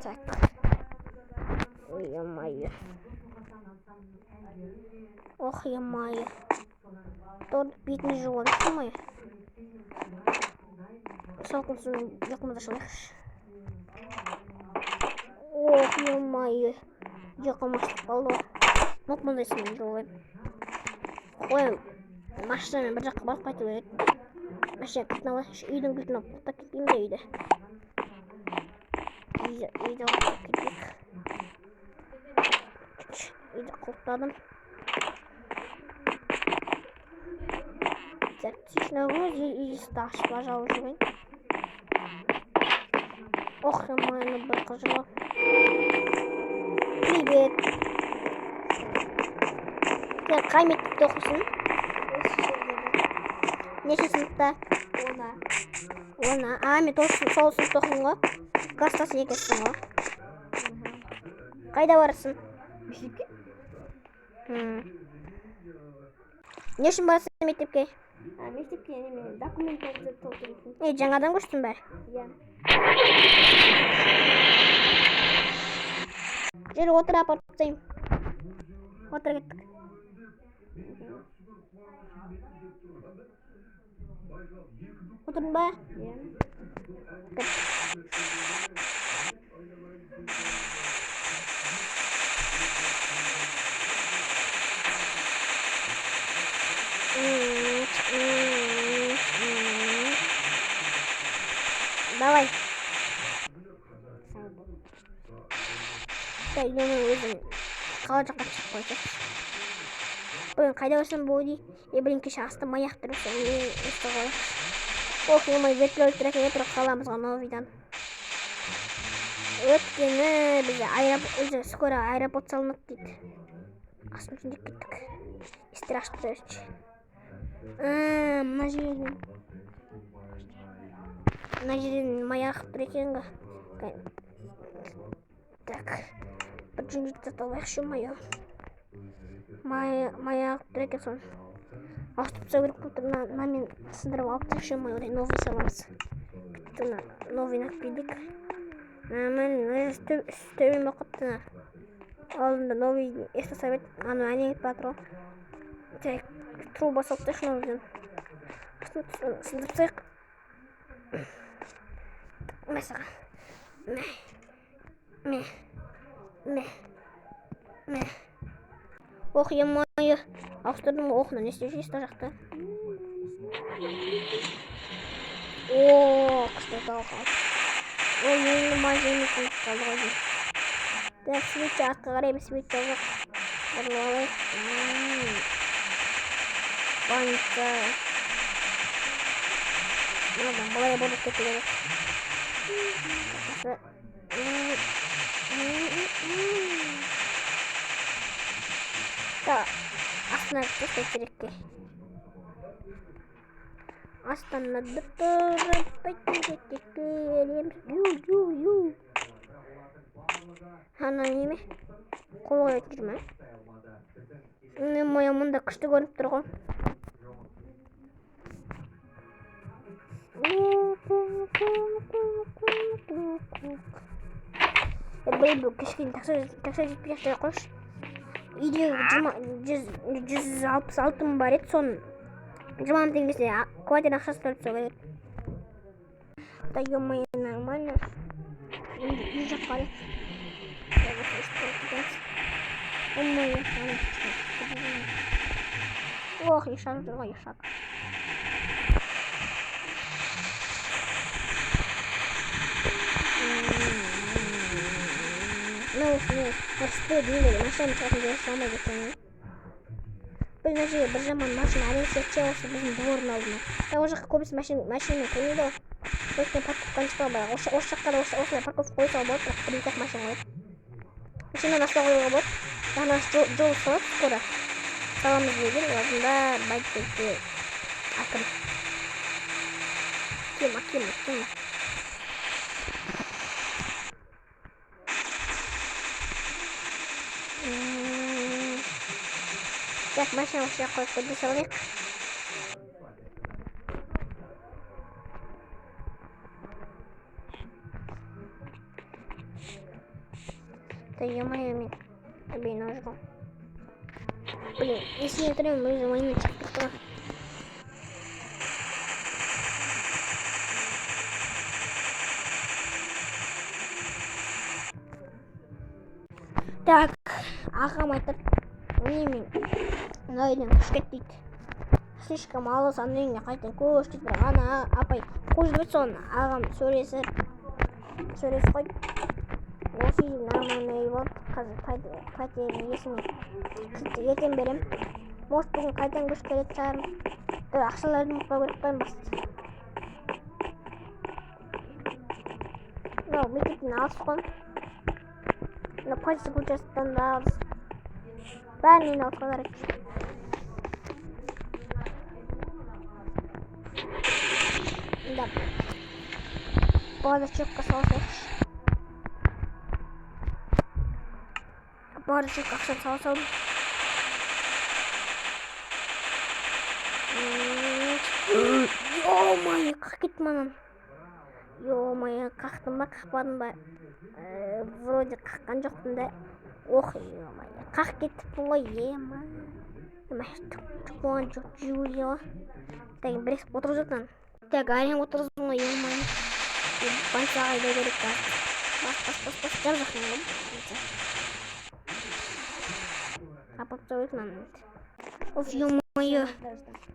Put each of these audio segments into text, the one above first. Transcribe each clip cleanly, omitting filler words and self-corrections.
Так. Ой, ё-моё. Ох, ё-моё. Тут битный живот, ё-моё. Салкын суның жақында шалайықшы. Ох, ё-моё. Жақын қалды. Мық мұндай сымен жолайым. Қойым. Машинамен бір жаққа барып қайту керек. Машина кілтін алайық. Үйдің кілтін алып құттап кетпеймін де үйді. Үйді құттап кетейік. Үйді құттадым. Так, тихо, и старше, пожалуй, живой. Ох, ё-моё, ну прихожу. Привет. Я камень тохусын. Неше сыныпта? Она. А, мен сол сыныпта оқимын ғой. Класстасы екенсің ғой. Қайда барасың? Мектепке? Не үшін барасың мектепке? Мектепке неме документтерді толтырасың. Жаңадан көштің бе? Иә. Жүр, отыр апарып тастайын. Отыр кеттік. Отырдың ба? Иә. Давай. Так, мен өзім қала жаққа шығып қойсақ. Бүгін қайда барсам болды? Блин, кеше астым аяқ тұрып, өсті ғой. Ох, ё-моё, вертолет тұрып қаламызға новыйдан. Өткені бізде скоро аэропорт салынады дейді. Астын үстінде кеттік. Страшно төртші. Мына жерден маяқ тұр екен ғой. Так. Бір жүндетті талайықшы майы. Маяқ тұр екен сон. Астып тұса көріп құлтыр. Мен сындырып алып тұр майы. Одай новый саламыз. Новый накпедік. Мен төбен бақытты. Алдында новый эстосовет. Аны әне кетіп батыр ғой. Так. Труба салып тұр новыйдан. Сындырып тұсайық. Mesela. Ох, ё-моё. Автордың оқына не істеуші есті жақта. О, күшті қалды. Ой, енді мазені күніп қалды ғой. Так, светті артқа қарай светті жоқ. Бұрыл алайық. Банька. Надо, былай болып кету керек. Так, астына түсті керекке. Астана тұрып бәйтін келем. Ю. Ана неме? Қол қойып жүрме? Моя мұнда күшті көрініп тұр ғой. Блин, кішкене такса жетпей жақтай қойшы. Үйде 166 мың бар еді, соның 20 мың теңгесі квартира ақшасы төлеп тастау керек. Да ё-моё, нормально. Үй жаққа қарайық. Ой-моё, ох, ешак жүр ғой, ешак. Спой деймін, машина шығатын жері салмай кеткен. Бір жаман машина әрең сетче осы біздің дворын алдына. Ол жаққа көбісі машина қоймейді ғой. Өткен парковканы шықпа бар. Осы жаққа да осылай парковка қойса болады, бірақ бір екі машина қойып. Машинаны астына қоюға болады. Ана жол салады, скоро. Саламыз деген, алдында байтекте акым. Кем. Так, машина осы жаққа қойып қойды салайық. Да ё-моё, мен блин нажал. Блин, если я трем, мы за моими чекпоинтами. Так, ағам айтып, мен мынайдың күшкет дейді. Слишком алыс ана үйіне қайтын көш дейді. Бірақ ана апай қойып жіберді соны. Ағам сөйлесіп қойып. Осы үйдің нормальный үй болды. Қазір пәтердің иесіне ертең берем. Может бүгін қайтадан көшіп келетін шығармын. Ақшаларды ұмытпау керек қой басты. Мынау мектептен алыс қой. Мына полиция көшесінен де алыс. Бәрінен алысқа керек. Да. Бардачокқа салсайықшы. Бардачокқа ақша салсам. Ё-моё, қақ кеттім анан. Ё-моё, қақтым ба, қақпадым ба? Вроде қаққан жоқпын да. Ох, ё-моё, қақ кеттіппін ғой, ема. Түк болған жоқ, Джулия. Так, бірексіп отырып жатқан. Так, әрең отырсың ғой, ема. Байсаға айда керек қазір. Бас, жап жақын ғой. Апап сөйлет мамын. Оф, ё-моё.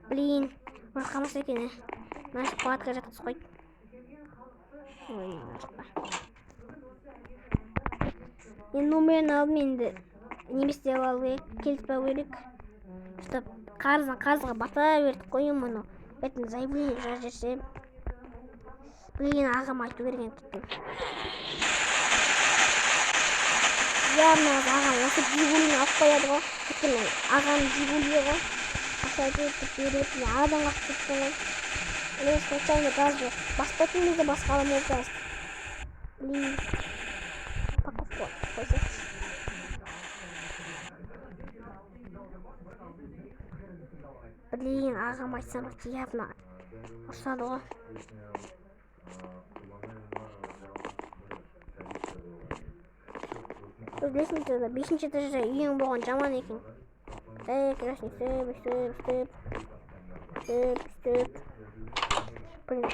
Блин, қамыс екен. Наш палатқа жатқыз қой. Ой, шықпа. Енді номерін алдым енді. Неместе алу керек, келіспеу керек. Что қарызға бата бердік қойым мұны. Ертең заявление жазып жіберсем. Блин, ағам айту керек екен. Явно ағам осы Жигулini алып қояды ғой. Өйткені ағам Жигули ғой. Ақшайды беретін адамға кеттің ғой. Мен случайно газды баспайтын кезде басқа адам болып жазды. Блин, паковка қойсайықшы. Блин, ағам айтсам явно ұрсады ғой. Білесіңдер, 5-ші этажда үйің болған жаман екен. Сөп. Блин,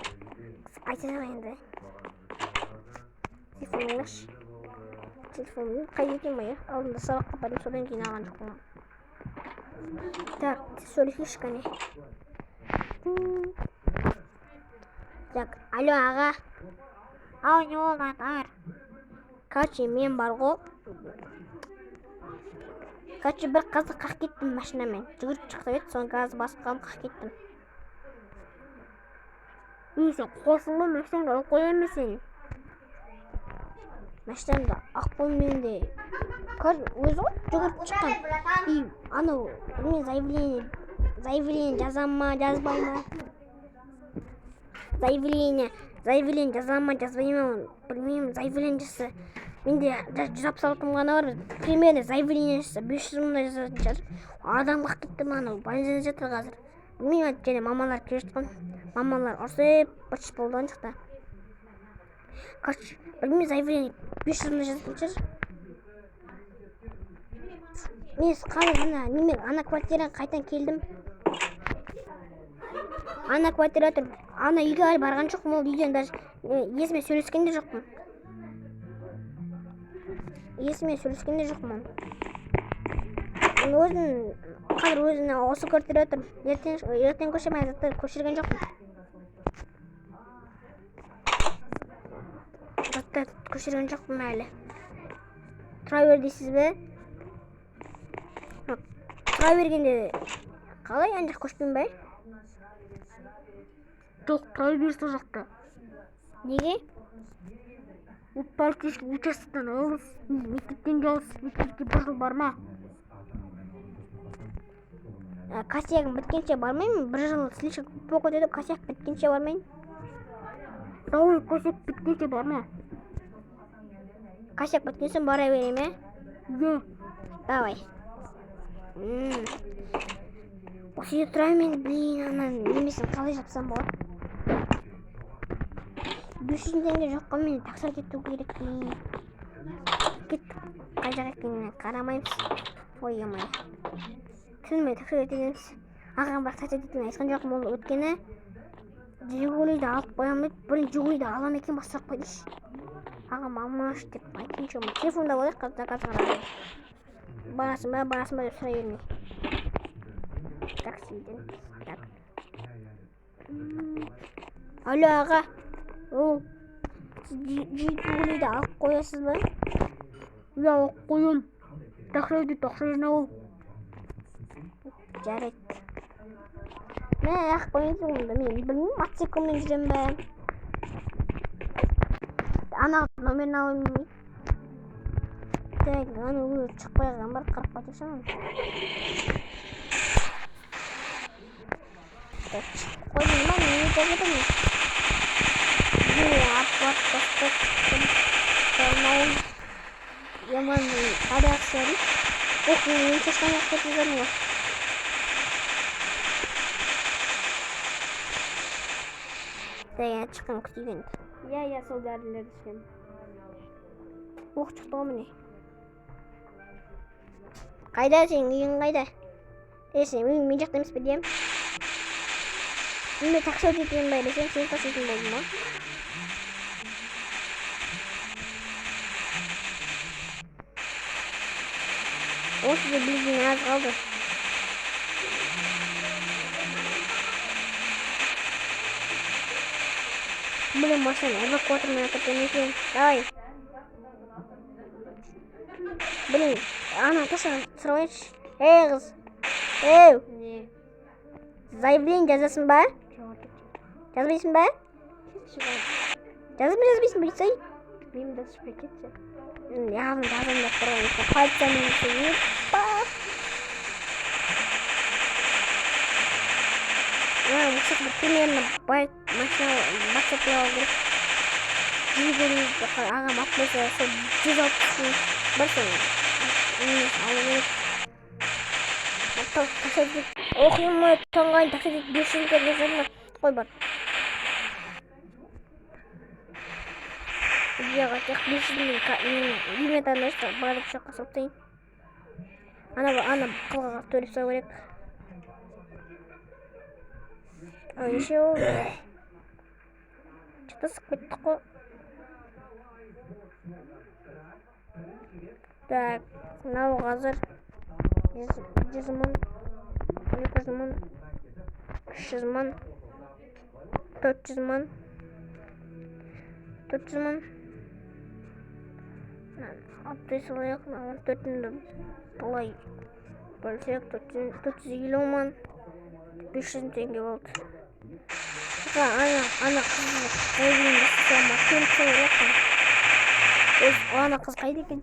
айта енді. Телефонын аш. Телефонын қай екен ма я? Алдында сабаққа бардым, содан кейін алған жоқпын. Так, сөйлесейікші кәне. Так, алло аға. Ау, не болды айтар? Короче, мен бар ғой. Короче, бір қызды қақ кеттім машинамен. Жүгіріп шықты бет, соны газы басып қалып қақ кеттім. Сен қосылы машинаңды алып қоя емесің. Машинамды ақ қолмен де өзі ғой жүгіріп шыққан. И анау мен заявление жазам ма, жазбай ма? Заявление жазам ма, жазбай ма? Білмеймін, заявление жасы. Менде 166 ғана бар. Примерно заявление жасы 500 мыңдай жазатын шығар. Адам қақ кетті ма, анау больницада жатыр қазір. Білмеймін, және мамалар келе жатқан. Мамалар ұрсып, бұршып болды он шықты. Короче, білмеймін, заявление 500 мыңдай жазатын шығар. Мен қазір ана квартираға қайтан келдім. Ана квартира тұр. Ана үйге әлі барған жоқпын, ол үйден даже есіме сөйлескен де жоқпын. Қазір өзін осы квартира тұр. Ертең көшемей затты көшірген жоқпын. Затты көшірген жоқпын әлі. Тұра бер дейсіз бе? Тұра бергенде қалай ан жақ көшпен бай? Жоқ, тұра берсі жақта. Неге? Полицейский участоктан алыс, мектептен де алыс, мектепке бір жыл барма. Косягым біткенше бармаймын, бір жыл слишком көп өтеді, косяг біткенше бармайын. Давай, косяг біткенше барма. Косяг біткенше бара берем, е? Де? Давай. Осы үйде тұрайын мен, блин, анан немесін қалай жапсам болады? 500 теңге жоққа мен такса кету керек. Кеттік. қай жақ екеніне қарамаймыз. Ойымай. Түсінбей такси өтеміз. Ағам бірақ такси өтетінін айтқан жоқпын. Ол өткені Жигулиді алып қоямын деп, бірін Жигулиді алам екен бассақ қойдыш. Ағам алмаш деп айтыншы. Телефонда болайық, заказ қарады. Барасың ба деп сұрай бермей. Таксиден. Алло аға. Ол Жигулиді алып қоясыз ба? Я алып қоям. Таксиден ол. Жарайды. Мен ақ қойыңыз онда, мен білмеймін, мотоциклмен жүремін бе. Ана номерін алып білмеймін. Так, ана өзі шықпай қалған бар, қарап қайтышам. Так, қойдың ба, не жазып мен? Апат бастық. Қалмауым. Яман реакция. Ох, мен шешкен уақыт жазарым бар. Деген шыққан күтейген. Я сол дәрілерді ішемін. Оқ шықты ғой міне. Қайда сен, үйің қайда? Сен үйің мен жақта емес пе деймін. Мен такси өтетінен бай десем, сен такси өтетін болдың ба? Осы да білген аз қалды. Блин, машина, эвакуатор меня как-то не тем. Давай. Блин, она тоже срочно. Эй, қыз. Эй. Не? Заявление жазасың ба? Жазбайсың ба? Жазбайсың ба? Сай. Мен де шығып кетсе. Явно жазам деп тұрған. Пальцами сүйіп. Осы примерно машина бақсатылау керек. Жигули ағам ап қойса, сол 160 бір соң алу керек. Таксиден оқимын, тоңғайын таксиден 500 теңге жүрмі? Қой бар. Видеоға тек 500 мен таңдайшы барып шаққа соқтайын. Ана қылғаға төліп сау керек. Неше ол? Что-то кеттік қой. Так, мынау қазір 100 мың, 200 мың, 300 мың, 400 мың, 400 мың. Аптай салайық, 14-ді бұлай бөлсек 450 мың, 500 теңге болды. Ана қызды қойдың басысама келіп салайыққан. Ана қыз қайды екен?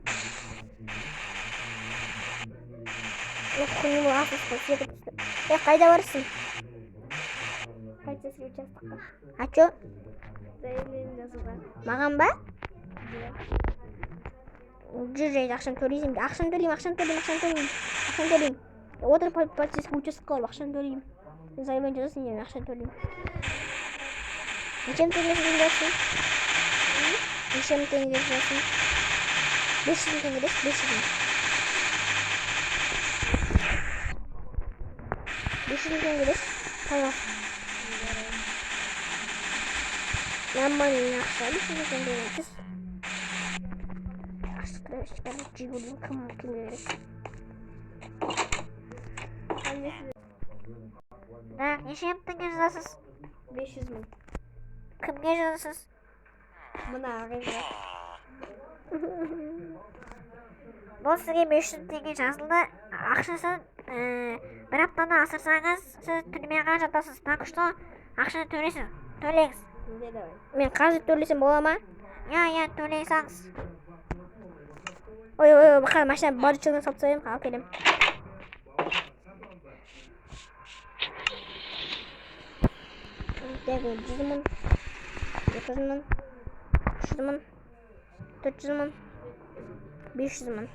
Құны бұл асыз қой, секіп түсті. Қайда барысың? Полицейский участокқа. А чо? Заявление жазуға. Маған ба? Жүрейді, ақшам төлейсің. Ақшам төлеймін. Отыр полицейский участокқа алып, ақшам төлеймін. Заявление жазасың, мен ақшам төлеймін. Нешем теңге жазасың? Нешем теңге жазасың? 500 теңге деш, 500 мың. 500 теңге деш, tamam. Нормально ақша, 500 теңге деш. Ақша шығарып Жигулин кім керек? Так, нешем теңге жазасыз? 500 мың. Кімге жазасыз? Мына ағайға. Бұл сізге 500 теңге жазылды. Ақшасын бір аптаны асырсаңыз, сіз түрмеға жатасыз. Так что ақшаны төлейсіз. Төлеңіз. Мен қазір төлесем бола ма? Я, төлейсаңыз. Ой, бақай машина барычығын салып тастайын, алып келем. Так, 100 мың, 200 мың, 300 мың, 400 мың, 500 мың.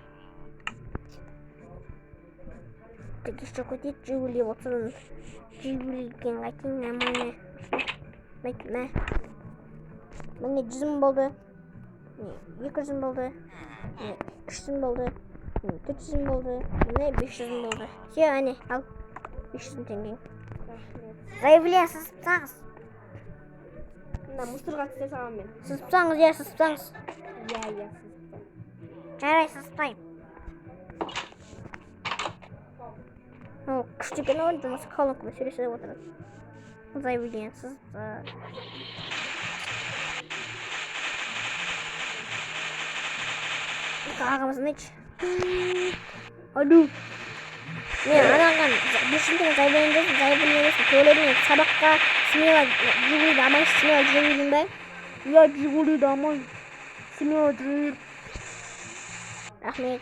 Так, еще купить Жигули, вот он. Жигули кенгайтин нормально. Міне 100 мың болды. 200 болды. 300 болды. 400 болды. 500 болды. Все, әне, ал. 500 теңгең. Рахмет. Заявление сызсаңыз. Мына мусорға түсіре салам мен. Сызсаңыз, сызсаңыз. Иә, сызды. Жарай, сызбаймын. Күшті екен ғой, жұмысы колонкамен сөйлесіп отырады. Заявление сызды. Ағамыз нечі? Алло. Мен анаған 500 теңге заявление төледім. Сабаққа смело жүгіруді амай, смело жүгірдің бе? Я жүгіруді амай, смело жүгір. Рахмет.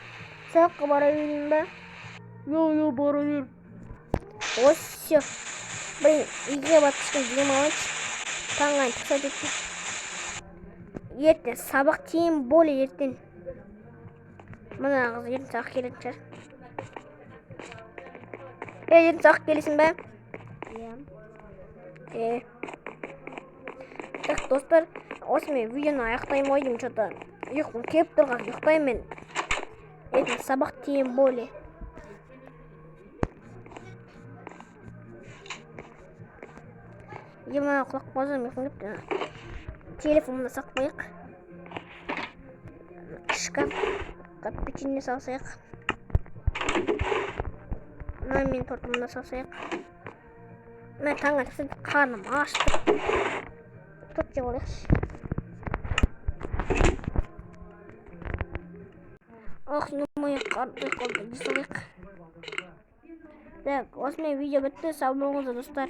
Сабаққа бара бердің бе? Я бара бер. Ось все. Блин, үйге барып кішкене дем алайыншы. Таңға тықсат етті. Ертең сабақ тем более ертең. Мына қыз ертең сабақ келетін шығар. Ертең сабақ келесің бе? Иә. Так, достар, осы мен видеоны аяқтаймын ғой деймін, что-то ұйқым келіп тұрған, ұйықтаймын мен. Ертең сабақ тем более. Ема құлақ қозым ұйқым келіпті. Телефонымды сақтайық. Шкафқа печенье салсайық. Мына мен тортымды салсайық. Мен таңға түсіп қарным ашты. Торт жеп алайықшы. Нұмайық қарды қолды жасалайық. Так, осымен видео бітті. Сау болыңыздар достар.